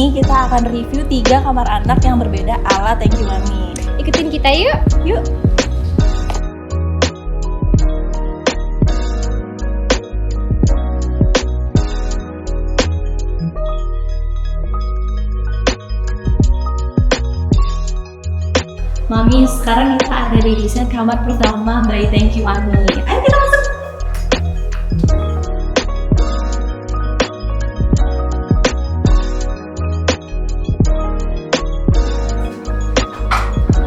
ini kita akan review 3 kamar anak yang berbeda ala Thank You Mami. Ikutin kita yuk. Yuk. Mami, sekarang kita ada di desain kamar pertama by Thank You Mami. Ayo kita masuk.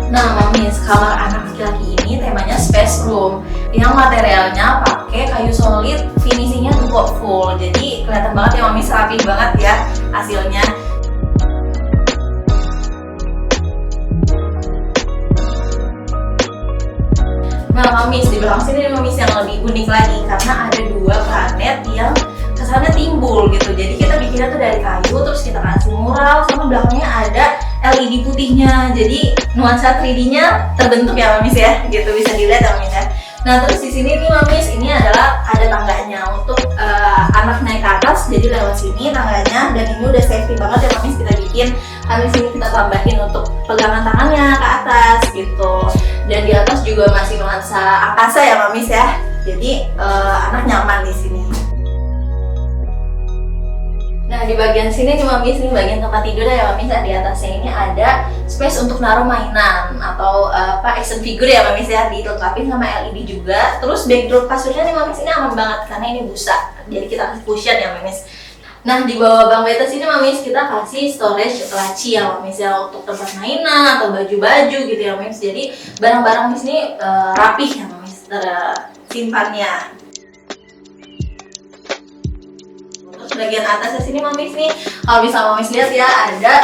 Nah, Mami, kamar anak laki-laki ini temanya space room yang materialnya pakai kayu solid, finishingnya duo full. Jadi kelihatan banget ya Mami, rapi banget ya hasilnya. Nah, Mamis, di belakang sini Mamis yang lebih unik lagi karena ada 2 planet yang kesannya timbul gitu. Jadi kita bikinnya tuh dari kayu, terus kita kasih mural, sama belakangnya ada LED putihnya. Jadi nuansa 3D-nya terbentuk ya Mamis ya, gitu bisa dilihat ya Mamis ya. Nah, terus di sini nih Mamis, ini adalah ada tangganya untuk anak naik ke atas, jadi lewat sini tangganya, dan ini udah safety banget ya Mamis kita bikin. Karena di sini kita tambahin untuk pegangan tangannya ke atas gitu. Dan di atas juga masih nuansa angkasa ya Mamis ya. Jadi anak nyaman di sini. Nah, di bagian sini nih Mamis, ini bagian tempat tidur ya Mamis. Di atasnya ini ada space untuk naruh mainan atau action figure ya Mamis ya, dilengkapi sama LED juga. Terus backdrop kasurnya nih Mamis ini aman banget karena ini busa. Jadi kita kasih cushion ya Mamis. Nah, di bawah bang beta sini Mamis kita kasih storage laci ya Mamis ya, untuk tempat mainan atau baju-baju gitu ya Mamis. Jadi barang-barang di sini rapih ya Mamis simpannya. Terus bagian atasnya sini Mamis nih, kalau bisa Mamis lihat ya, ada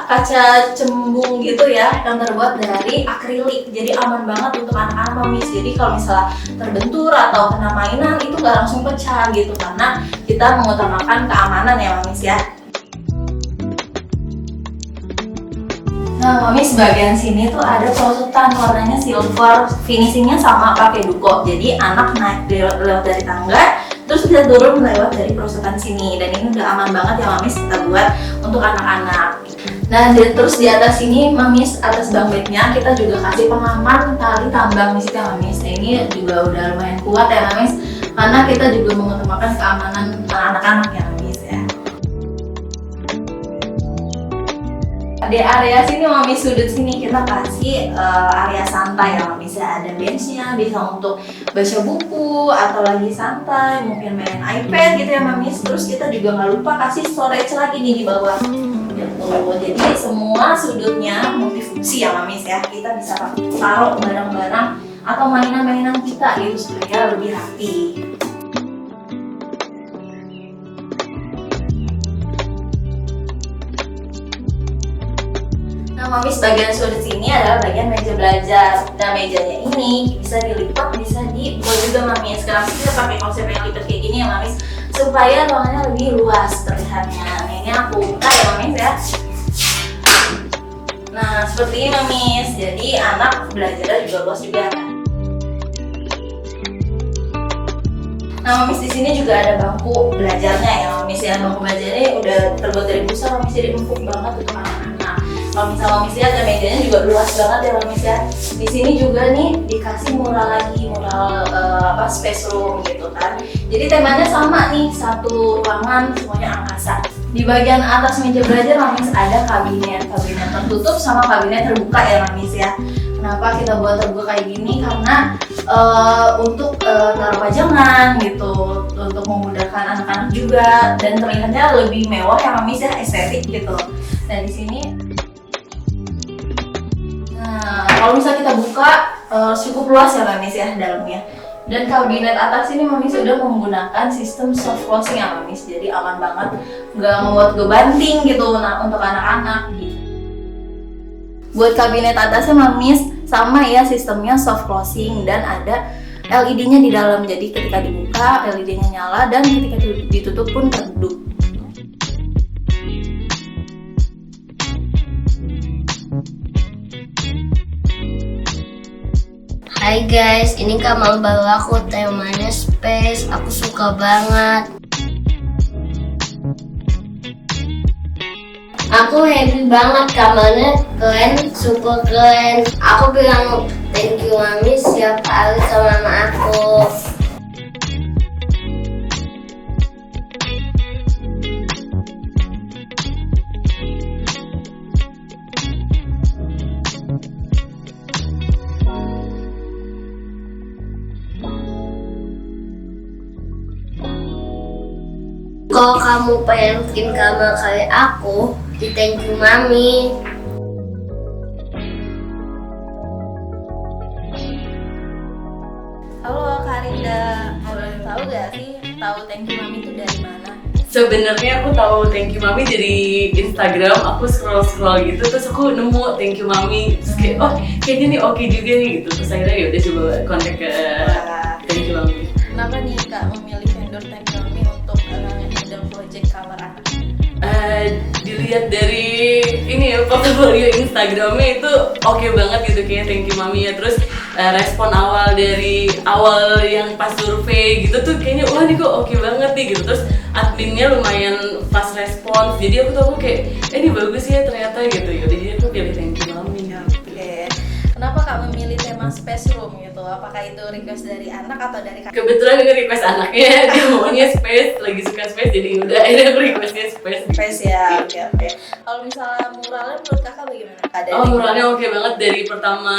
kaca cembung gitu ya yang terbuat dari akrilik. Jadi aman banget untuk anak-anak Mamis. Jadi kalau misalnya terbentur atau kena mainan itu nggak langsung pecah gitu, karena kita mengutamakan keamanan ya Mamis ya. Nah Mamis, bagian sini tuh ada perosotan warnanya silver, finishingnya sama pakai duko. Jadi anak naik lewat dari tangga, terus bisa turun lewat dari perosotan sini. Dan ini udah aman banget ya Mamis kita buat untuk anak-anak. Nah, terus di atas sini Mamis, atas bang bednya kita juga kasih pengaman tali tambang di situ ya Mamis. Nah, ini juga udah lumayan kuat ya Mamis, karena kita juga mengutamakan keamanan anak-anak ya Mamis ya. Di area sini Mamis, sudut sini kita kasih area santai ya Mamis ya. Ada benchnya, bisa untuk baca buku atau lagi santai, mungkin main iPad gitu ya Mamis. Terus kita juga nggak lupa kasih storage lagi nih di bawah. Jadi semua sudutnya multifungsi ya Mamis ya. Kita bisa taruh barang-barang atau mainan-mainan kita gitu supaya lebih rapi. Nah Mamis, bagian sudut sini adalah bagian meja belajar. Nah, mejanya ini bisa dilipat, bisa dibuat juga Mamis. Kenapa kita pakai konsep yang lipat kayak gini ya Mamis? Supaya ruangannya lebih luas terlihatnya. Nah, ini aku buka ya Mamis ya. Nah, seperti ini Mamis. Jadi anak belajarnya juga luas juga. Nah Mamis, di sini juga ada bangku belajarnya ya Mamis ya. Bangku belajarnya udah terbuat dari busa Mamis, jadi empuk banget untuk anak-anak. Kalau misalnya Mamis lihat ya, mejanya juga luas banget ya Mamis ya. Di sini juga nih dikasih mural lagi, mural space room gitu kan. Jadi temanya sama nih, satu ruangan semuanya angkasa. Di bagian atas meja belajar Mamis ada kabinet tertutup sama kabinet terbuka ya Mamis ya. Kenapa kita buat terbuka kayak gini? Karena untuk taruh pajangan gitu, untuk memudahkan anak-anak juga, dan terlihatnya lebih mewah ya Mamis ya, estetik gitu. Dan di sini kalau misalnya kita buka cukup luas ya Mamis ya dalamnya. Dan kabinet atas ini Mamis sudah menggunakan sistem soft closing ya Mamis. Jadi aman banget, nggak membuat gebanting gitu untuk anak-anak gitu. Buat kabinet atasnya Mamis sama ya, sistemnya soft closing dan ada LED-nya di dalam. Jadi ketika dibuka LED-nya nyala dan ketika ditutup pun redup. Hai guys, ini kamar baru aku, temanya space. Aku suka banget. Aku happy banget, kamarnya keren, super keren. Aku bilang thank you mami setiap kali sama mama aku. Kalau kamu pengen bikin kamar kayak aku, di thank you mami. Halo Kak Rinda, boleh tahu gak sih thank you mami itu dari mana? Sebenarnya aku tahu thank you mami dari Instagram. Aku scroll gitu terus aku nemu thank you mami, terus kayak oh kayaknya nih oke juga nih gitu. Terus akhirnya ya udah coba kontak ke thank you mami. Kenapa nih Kak memilih vendor thank you mami untuk handle project kamar anak? Dilihat dari ini ya portfolio Instagramnya itu oke banget gitu kayak thank you mami ya. Terus respon awal dari awal yang pas survei gitu tuh kayaknya wah nih kok oke banget nih gitu. Terus adminnya lumayan fast respons, jadi aku kayak ini bagus ya ternyata gitu ya. Jadi aku pilih thank you mami. Oke. Kenapa Kak memilih tema space room gitu? Apakah itu request dari anak atau dari Kak? Kebetulan ini request anaknya, dia maunya space, lagi suka space, jadi udah akhirnya aku requestnya space. Space ya, oke. Kalau misalnya muralnya menurut Kakak bagaimana? Oh muralnya oke banget dari pertama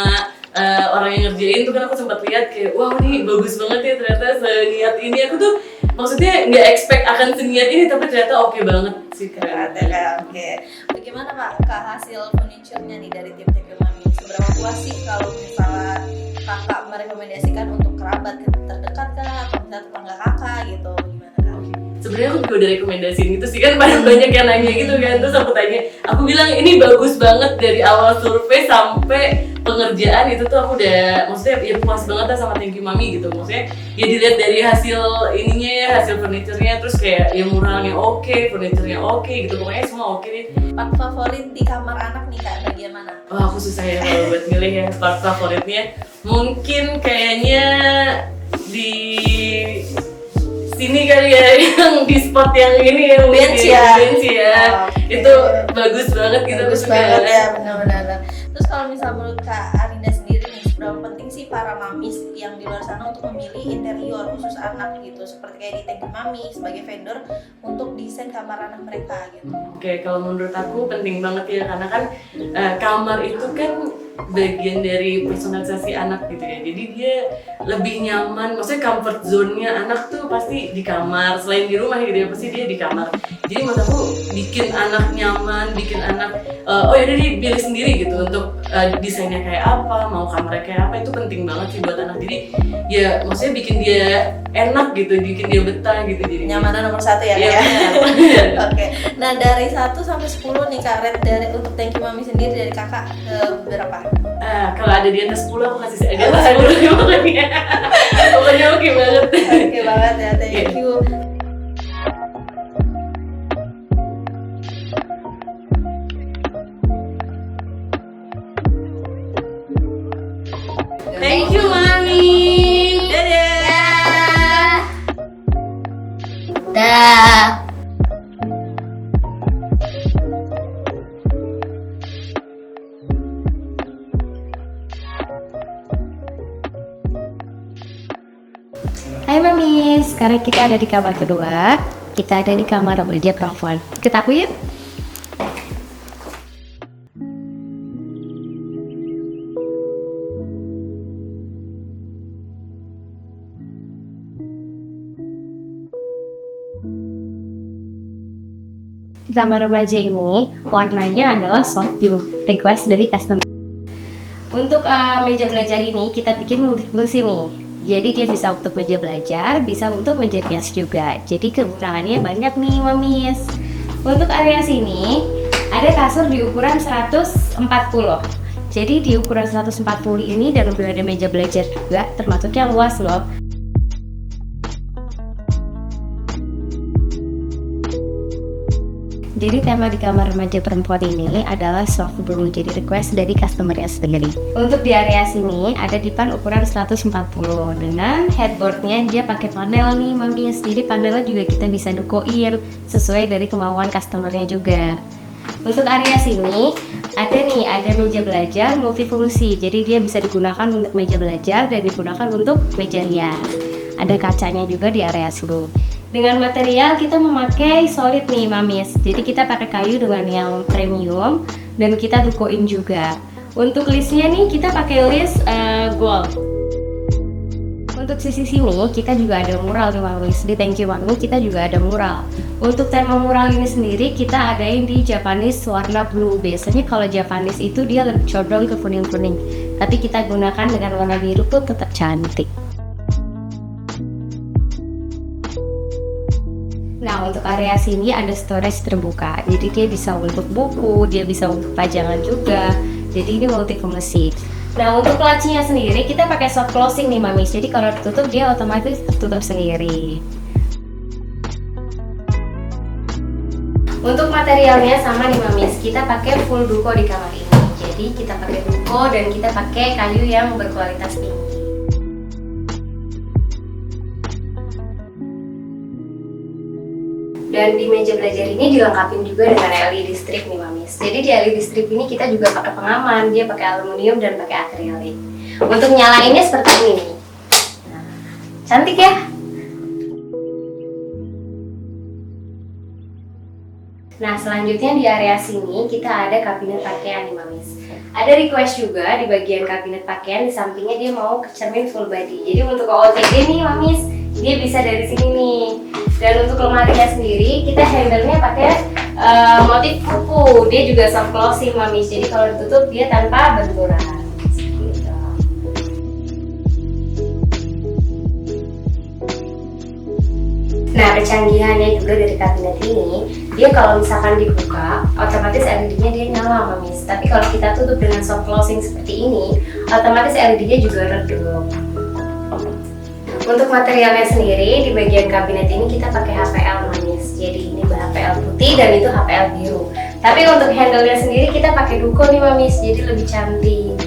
orang yang ngerjain tuh kan aku sempat lihat kayak wah ini bagus banget ya ternyata seniat ini. Aku tuh maksudnya nggak expect akan seniat ini tapi ternyata oke banget sih keren. Oke. Bagaimana Kak hasil furniture-nya nih dari tim Thank You Mami? Seberapa puas sih kalau misalnya Kakak merekomendasikan untuk kerabat terdekat kah atau misalnya tetangga Kakak gitu? Gimana Kak? Sebenarnya aku juga udah rekomendasiin itu sih kan banyak yang nanya gitu kan. Terus aku tanya, aku bilang ini bagus banget dari awal survei sampai pengerjaan itu tuh aku udah maksudnya ya puas banget lah sama thank you mami gitu. Maksudnya ya dilihat dari hasil ininya ya, hasil furniturnya, terus kayak ya muralnya oke, furniturnya oke gitu, pokoknya semua oke deh. Part favorit di kamar anak nih Kak, bagian mana? Wah aku susah ya kalau buat milih ya part favoritnya. Mungkin kayaknya di sini kali ya, yang di spot yang ini ya, Bench ya. Okay. Itu bagus banget gitu. Bagus banget ya, benar-benar. Terus kalau misalnya menurut Kak Arinda sendiri nih, seberapa penting sih para mamis yang di luar sana untuk memilih interior khusus anak gitu, seperti kayak di Thank You Mami sebagai vendor untuk desain kamar anak mereka gitu? Oke, kalau menurut aku penting banget ya, karena kan kamar itu kan bagian dari personalisasi anak gitu ya. Jadi dia lebih nyaman, maksudnya comfort zone-nya anak tuh pasti di kamar, selain di rumah gitu ya, pasti dia di kamar. Jadi menurut aku bikin anak nyaman, bikin anak oh ya dia pilih sendiri gitu untuk desainnya kayak apa, mau kamarnya kayak apa, itu penting banget sih buat anak. Jadi ya maksudnya bikin dia enak gitu, bikin dia betah gitu. Jadi Nyamanan nomor 1 ya Kak Iya, ya? Oke, nah dari 1 sampai 10 nih Kak, rate dari untuk Thank You Mami sendiri dari Kakak berapa? kalau ada di atas 10 aku kasih di atas 10 pokoknya. Pokoknya oke banget. Oke banget ya, thank you. Thank you mami. Dadah. Dah. Hai Mami, sekarang kita ada di kamar kedua. Kita ada di kamar media perempuan. Ikut aku yuk. Di kamar remaja ini, warnanya adalah soft blue, request dari customer. Untuk meja belajar ini, kita bikin multifungsi nih. Jadi dia bisa untuk meja belajar, bisa untuk meja rias juga. Jadi kegunaannya banyak nih Mamis. Untuk area sini, ada kasur di ukuran 140. Jadi di ukuran 140 ini dan udah ada meja belajar juga, termasuk yang luas loh. Jadi tema di kamar remaja perempuan ini adalah soft blue, jadi request dari customer-nya sendiri. Untuk di area sini ada dipan ukuran 140 dengan headboardnya dia pakai panel nih Mami. Jadi panelnya juga kita bisa dukoin sesuai dari kemauan customer-nya juga. Untuk area sini ada meja belajar multifungsi. Jadi dia bisa digunakan untuk meja belajar dan digunakan untuk meja rias. Ada kacanya juga di area sini. Dengan material kita memakai solid nih Mamis. Jadi kita pakai kayu dengan yang premium dan kita dukoin juga. Untuk listnya nih kita pakai list gold. Untuk sisi sini kita juga ada mural nih Mamis. Di tangki wangi kita juga ada mural. Untuk tema mural ini sendiri kita adain di Japanese warna blue. Biasanya kalau Japanese itu dia lebih condong ke kuning-kuning. Tapi kita gunakan dengan warna biru pun tetap cantik. Nah, untuk area sini ada storage terbuka. Jadi dia bisa untuk buku, dia bisa untuk pajangan juga. Jadi ini multifungsi. Nah, untuk lacinya sendiri kita pakai soft closing nih Mamis. Jadi kalau ditutup dia otomatis tertutup sendiri. Untuk materialnya sama nih Mamis. Kita pakai full duko di kamar ini. Jadi kita pakai duko dan kita pakai kayu yang berkualitas tinggi. Dan di meja belajar ini dilengkapi juga dengan LED strip nih Mamis. Jadi di LED strip ini kita juga pakai pengaman, dia pakai aluminium dan pakai akrilik. Untuk nyalainnya seperti ini nih. Nah, cantik ya? Nah, selanjutnya di area sini kita ada kabinet pakaian nih Mamis. Ada request juga di bagian kabinet pakaian, di sampingnya dia mau cermin full body. Jadi untuk OOTD nih Mamis, dia bisa dari sini nih. Dan untuk lemarinya sendiri kita handle-nya pakai motif kupu. Dia juga soft closing Mamis. Jadi kalau ditutup dia tanpa benturan. Gitu. Nah, kecanggihannya juga dari kabinet ini, dia kalau misalkan dibuka, otomatis LED-nya dia nyala Mamis. Tapi kalau kita tutup dengan soft closing seperti ini, otomatis LED-nya juga redup. Untuk materialnya sendiri, di bagian kabinet ini kita pakai HPL Mamis. Jadi ini HPL putih dan itu HPL biru. Tapi untuk handle-nya sendiri kita pakai duko nih Mamis, jadi lebih cantik.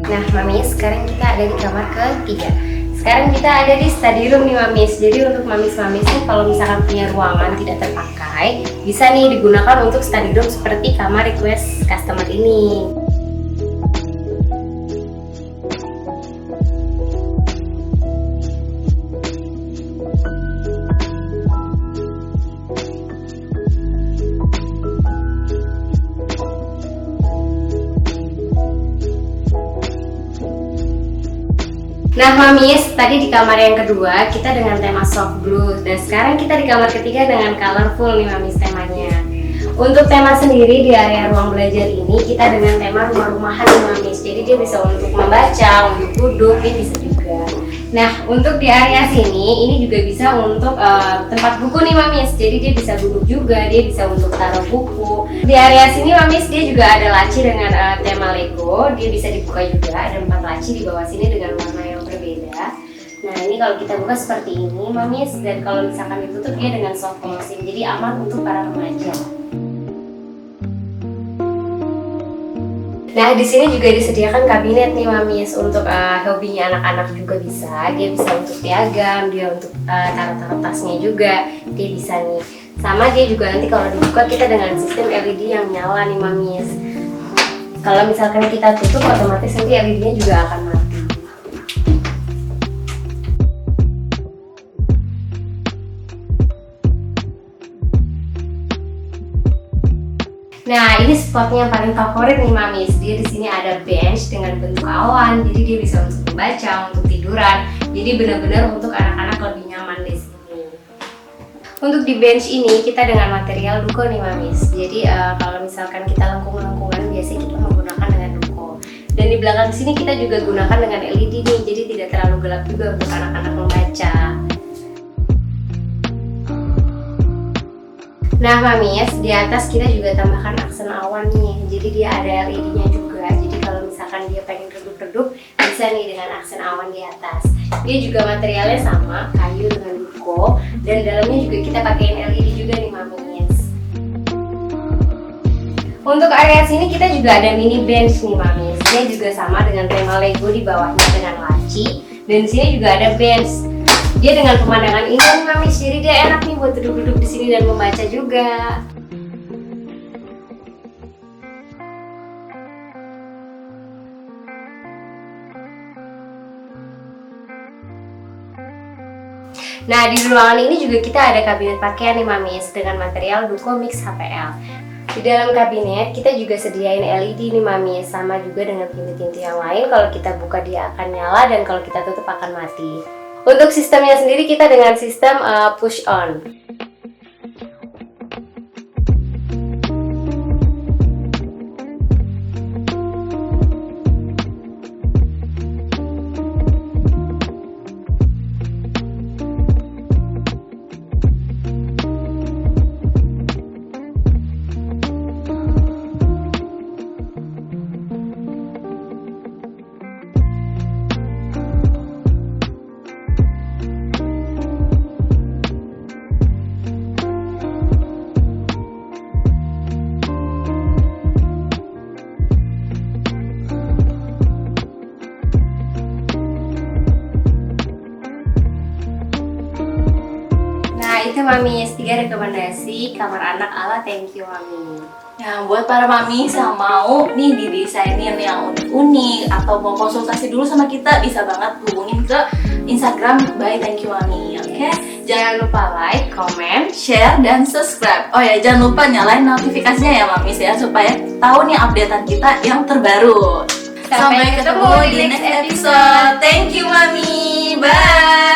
Nah Mamis, sekarang kita ada di kamar ketiga. Sekarang kita ada di study room nih Mamis. Jadi untuk Mamis-Mamis nih kalau misalkan punya ruangan tidak terpakai, bisa nih digunakan untuk study room seperti kamar request customer ini. Nah Mamis, tadi di kamar yang kedua kita dengan tema soft blue. Dan sekarang kita di kamar ketiga dengan colorful nih Mamis temanya. Untuk tema sendiri di area ruang belajar ini kita dengan tema rumah-rumahan nih Mamis. Jadi dia bisa untuk membaca, untuk duduk, dia bisa juga. Nah untuk di area sini ini juga bisa untuk tempat buku nih Mamis. Jadi dia bisa duduk juga, dia bisa untuk taruh buku. Di area sini Mamis dia juga ada laci dengan tema Lego. Dia bisa dibuka juga, ada 4 laci di bawah sini dengan warna yang berbeda. Nah ini kalau kita buka seperti ini Mamis, dan kalau misalkan ditutup dia dengan soft closing, jadi aman untuk para remaja. Nah di sini juga disediakan kabinet nih Mamis untuk hobinya anak-anak juga bisa. Dia bisa untuk piagam, dia untuk taruh-taruh tasnya juga, dia bisa nih. Sama dia juga nanti kalau dibuka kita dengan sistem LED yang nyala nih Mamis. Kalau misalkan kita tutup otomatis nanti LED-nya juga akan mati. Nah, ini spotnya yang paling favorit nih Mamis. Dia di sini ada bench dengan bentuk awan, jadi dia bisa untuk membaca, untuk tiduran. Jadi benar-benar untuk anak-anak lebih nyaman di sini. Untuk di bench ini kita dengan material duko nih Mamis. Jadi kalau misalkan kita lengkung-lengkungan biasanya kita menggunakan dengan duko. Dan di belakang sini kita juga gunakan dengan LED nih, jadi tidak terlalu gelap juga untuk anak-anak membaca. Nah Mamis, di atas kita juga tambahkan aksen awan nih. Jadi dia ada LED-nya juga. Jadi kalau misalkan dia pengen redup-redup, bisa nih dengan aksen awan di atas. Dia juga materialnya sama, kayu dengan duko. Dan dalamnya juga kita pakein LED juga nih Mamis. Untuk area sini kita juga ada mini bench nih Mamis. Dia juga sama dengan tema Lego di bawahnya dengan laci. Dan di sini juga ada bench. Dia dengan pemandangan ini Mami, jadi dia enak nih buat duduk-duduk di sini dan membaca juga. Nah, di ruangan ini juga kita ada kabinet pakaian nih Mamis dengan material Duko Mix HPL. Di dalam kabinet kita juga sediain LED nih Mamis, sama juga dengan pintu-pintu yang lain. Kalau kita buka dia akan nyala dan kalau kita tutup akan mati. Untuk sistemnya sendiri kita dengan sistem push on. Itu Mamis, 3 rekomendasi kamar anak ala Thank You Mami. Nah, buat para mami yang mau nih didesainin yang unik-unik atau mau konsultasi dulu sama kita, bisa banget hubungin ke Instagram by Thank You Mami. Oke? Jangan lupa like, comment, Share dan subscribe. Oh ya, jangan lupa nyalain notifikasinya ya Mamis ya, supaya tahu nih updatean kita yang terbaru. Sampai ketemu di next episode. Thank you Mami. Bye.